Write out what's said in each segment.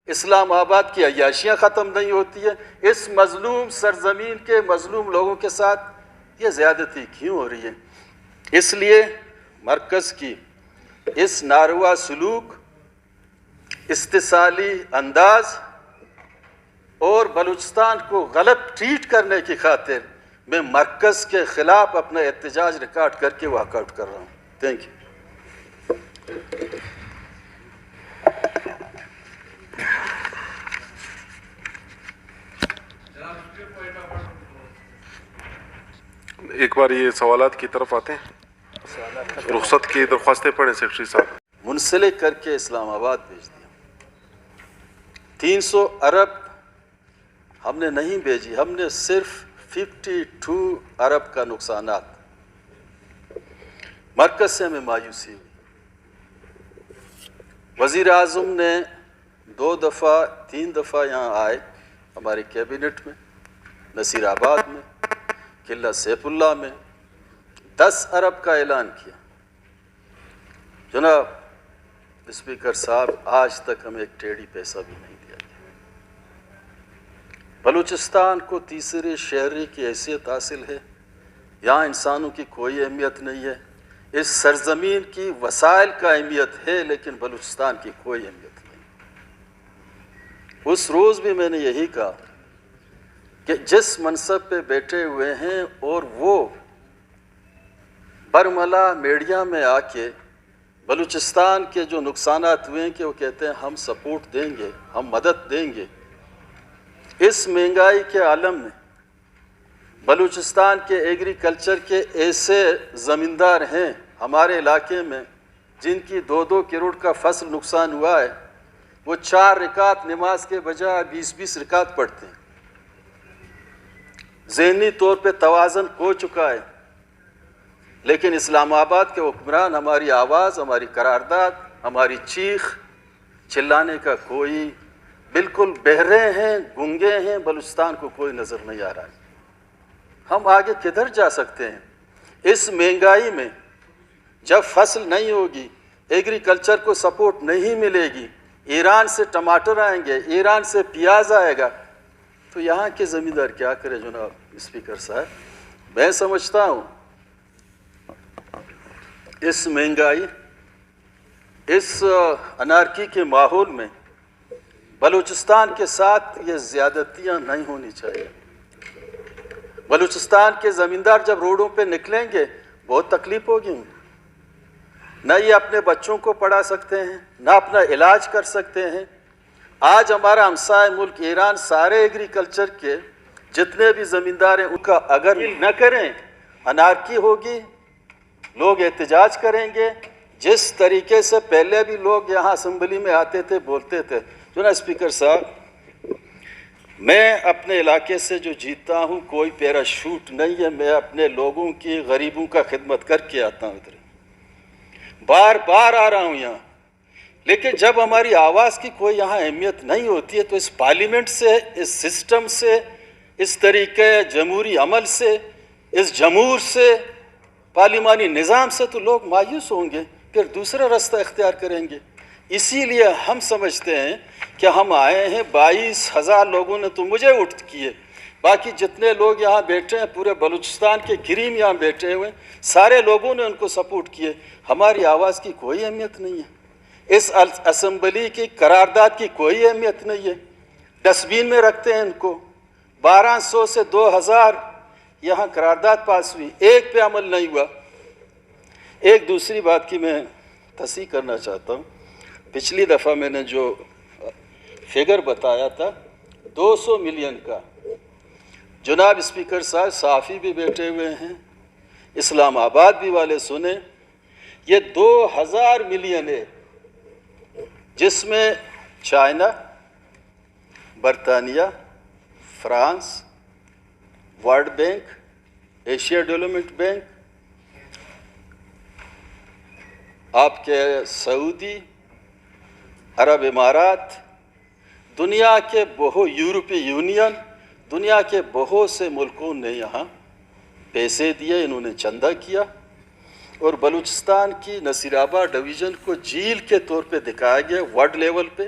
اسلام آباد کی عیاشیاں ختم نہیں ہوتی ہے، اس مظلوم سرزمین کے مظلوم لوگوں کے ساتھ یہ زیادتی کیوں ہو رہی ہے؟ اس لیے مرکز کی اس ناروا سلوک، استحصالی انداز اور بلوچستان کو غلط ٹریٹ کرنے کی خاطر میں مرکز کے خلاف اپنا احتجاج ریکارڈ کر کے واک آؤٹ کر رہا ہوں۔ Thank you. ایک بار یہ سوالات کی طرف آتے ہیں، رخصت کی درخواستیں پڑھیں سیکرٹری صاحب۔ منسلک کر کے اسلام آباد بھیج دیا۔ 300 ارب ہم نے نہیں بھیجی، ہم نے صرف 52 ارب کا نقصانات۔ مرکز سے ہمیں مایوسی ہوئی۔ وزیر اعظم نے 2 دفعہ 3 دفعہ یہاں آئے ہماری کیبنٹ میں، نصیر آباد میں، قلعہ سیف اللہ میں، 10 ارب کا اعلان کیا۔ جناب اسپیکر صاحب، آج تک ہمیں ایک ٹیڑھی پیسہ بھی نہیں دیا گیا۔ بلوچستان کو تیسرے شہری کی حیثیت حاصل ہے، یہاں انسانوں کی کوئی اہمیت نہیں ہے، اس سرزمین کی وسائل کا اہمیت ہے لیکن بلوچستان کی کوئی اہمیت نہیں۔ اس روز بھی میں نے یہی کہا کہ جس منصب پہ بیٹھے ہوئے ہیں اور وہ برملا میڈیا میں آ کے بلوچستان کے جو نقصانات ہوئے ہیں کہ وہ کہتے ہیں ہم سپورٹ دیں گے، ہم مدد دیں گے۔ اس مہنگائی کے عالم میں بلوچستان کے ایگریکلچر کے ایسے زمیندار ہیں ہمارے علاقے میں جن کی 2-2 کروڑ کا فصل نقصان ہوا ہے، وہ 4 رکعت نماز کے بجائے 20-20 رکعت پڑھتے ہیں۔ ذہنی طور پہ توازن کھو چکا ہے، لیکن اسلام آباد کے حکمران ہماری آواز، ہماری قرارداد، ہماری چیخ چلانے کا کوئی، بالکل بہرے ہیں، گنگے ہیں، بلوچستان کو کوئی نظر نہیں آ رہا ہے۔ ہم آگے کدھر جا سکتے ہیں؟ اس مہنگائی میں جب فصل نہیں ہوگی، ایگریکلچر کو سپورٹ نہیں ملے گی، ایران سے ٹماٹر آئیں گے، ایران سے پیاز آئے گا، تو یہاں کے زمیندار کیا کرے جناب اسپیکر صاحب؟ میں سمجھتا ہوں اس مہنگائی، اس انارکی کے ماحول میں بلوچستان کے ساتھ یہ زیادتیاں نہیں ہونی چاہیے۔ بلوچستان کے زمیندار جب روڈوں پہ نکلیں گے بہت تکلیف ہوگی انہیں، نہ یہ اپنے بچوں کو پڑھا سکتے ہیں، نہ اپنا علاج کر سکتے ہیں۔ آج ہمارا ہمسائے ملک ایران سارے ایگریکلچر کے جتنے بھی زمیندار ہیں ان کا اگر نہ کریں، انارکی ہوگی، لوگ احتجاج کریں گے۔ جس طریقے سے پہلے بھی لوگ یہاں اسمبلی میں آتے تھے، بولتے تھے، جناب اسپیکر صاحب، میں اپنے علاقے سے جو جیتا ہوں کوئی پیراشوٹ نہیں ہے، میں اپنے لوگوں کی، غریبوں کا خدمت کر کے آتا ہوں، ادھر بار بار آ رہا ہوں یہاں۔ لیکن جب ہماری آواز کی کوئی یہاں اہمیت نہیں ہوتی ہے تو اس پارلیمنٹ سے، اس سسٹم سے، اس طریقے جمہوری عمل سے، اس جمہور سے، پارلیمانی نظام سے تو لوگ مایوس ہوں گے، پھر دوسرا راستہ اختیار کریں گے۔ اسی لیے ہم سمجھتے ہیں کہ ہم آئے ہیں، 22,000 لوگوں نے تو مجھے اٹھ کیے، باقی جتنے لوگ یہاں بیٹھے ہیں پورے بلوچستان کے گریم یہاں بیٹھے ہوئے سارے لوگوں نے ان کو سپورٹ کیے۔ ہماری آواز کی کوئی اہمیت نہیں ہے، اس اسمبلی کی قرارداد کی کوئی اہمیت نہیں ہے، ڈسٹبین میں رکھتے ہیں ان کو۔ 1200 سے 2000 یہاں قرارداد پاس ہوئی، ایک پہ عمل نہیں ہوا۔ ایک دوسری بات کی میں تصحیح کرنا چاہتا ہوں، پچھلی دفعہ میں نے جو فگر بتایا تھا 200 ملین کا، جناب اسپیکر صاحب صحافی بھی بیٹھے ہوئے ہیں، اسلام آباد بھی والے سنیں، یہ 2000 ملین ہے، جس میں چائنا، برطانیہ، France, world bank, Asia development bank, آپ کے سعودی عرب امارات، دنیا کے یورپی یونین، دنیا کے بہت سے ملکوں نے یہاں پیسے دیے، انہوں نے چندہ کیا، اور بلوچستان کی نصیر آباد ڈویژن کو جھیل کے طور پہ دکھایا گیا ورلڈ لیول پہ۔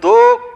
2